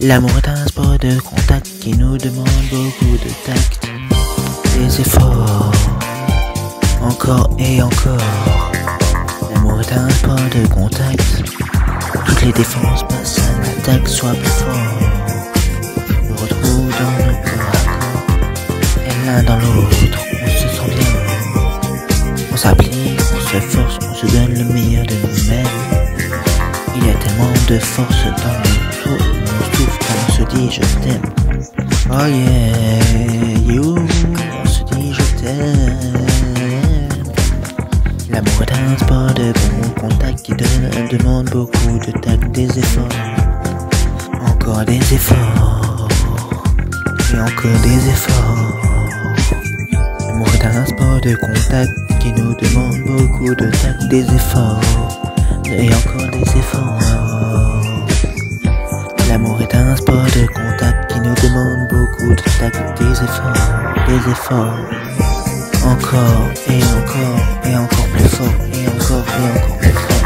L'amour est un sport de contact qui nous demande beaucoup de tact, des efforts, encore et encore. L'amour est un sport de contact, toutes les défenses passent à l'attaque, sois plus fort. On nous retrouve dans nos corps à corps, et l'un dans l'autre, on se sent bien. On s'applique, on se force, on se donne le meilleur de nous-mêmes. Il y a tellement de force dans nos souffles, quand on se dit je t'aime. Oh yeah, you, on se dit je t'aime. L'amour est un sport de bon contact qui demande beaucoup de tact, des efforts, encore des efforts, et encore des efforts. L'amour est un sport de contact qui nous demande beaucoup de tact, des efforts, et encore des efforts. L'amour est un sport de contact qui nous demande beaucoup de tact, des efforts, encore et encore plus fort, et encore plus fort.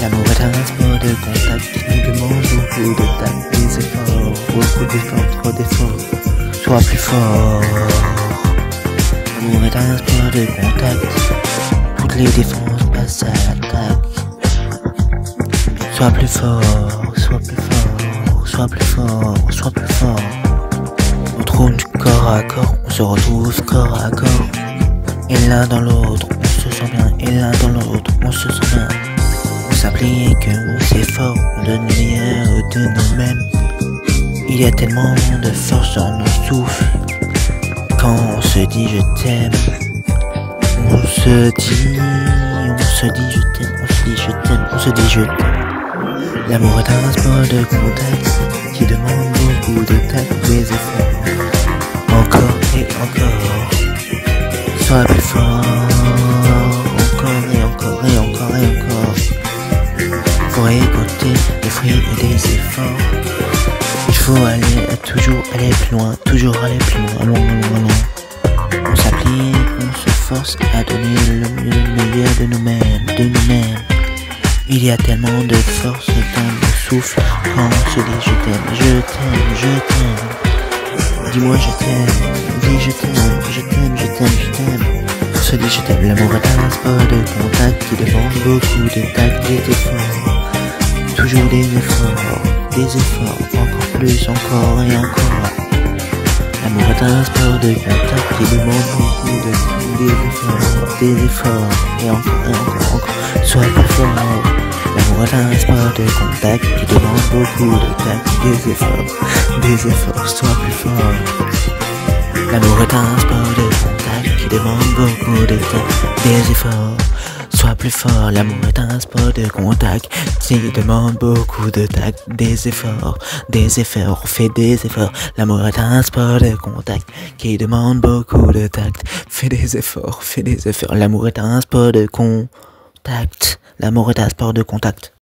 L'amour est un sport de contact qui nous demande beaucoup de tact, des efforts, beaucoup d'efforts, trop d'efforts, sois plus fort. L'amour est un sport de contact, toutes les défenses passent à l'attaque. Sois plus fort, sois plus fort, sois plus fort, sois plus fort. On trouve du corps à corps, on se retrouve corps à corps. Et l'un dans l'autre, on se sent bien, et l'un dans l'autre, on se sent bien. On s'applique, on s'efforce, on donne le meilleur de nous-mêmes. Il y a tellement de force dans nos souffles. Quand on se dit je t'aime, on se dit je t'aime, on se dit je t'aime, on se dit je t'aime. L'amour est un sport de contact qui demande beaucoup de tact, des efforts, encore et encore. Sois plus fort, encore et encore et encore et encore. Faut récolter des fruits et des efforts. Il faut toujours aller plus loin, toujours aller plus loin, loin, loin, loin. On s'applique, on se force à donner le meilleur de nous-mêmes, Il y a tellement de force dans le souffle quand on se dit je t'aime, je t'aime, je t'aime. Dis-moi je t'aime, dis je t'aime, je t'aime, je t'aime, je t'aime. On se dit je t'aime. L'amour est un sport de contact qui demande beaucoup de tact, des efforts, toujours des efforts, encore plus, encore et encore. L'amour est un sport de contact qui demande beaucoup de tact, des efforts, et encore. Sois plus fort. L'amour est un sport de contact qui demande beaucoup de tact, des efforts, sois plus fort. L'amour est un sport de contact qui demande beaucoup de tact, des efforts, sois plus fort. L'amour est un sport de contact qui demande beaucoup de tact, des efforts, fais des efforts. L'amour est un sport de contact qui demande beaucoup de tact, fais des efforts. L'amour est un sport de contact. L'amour est un sport de contact.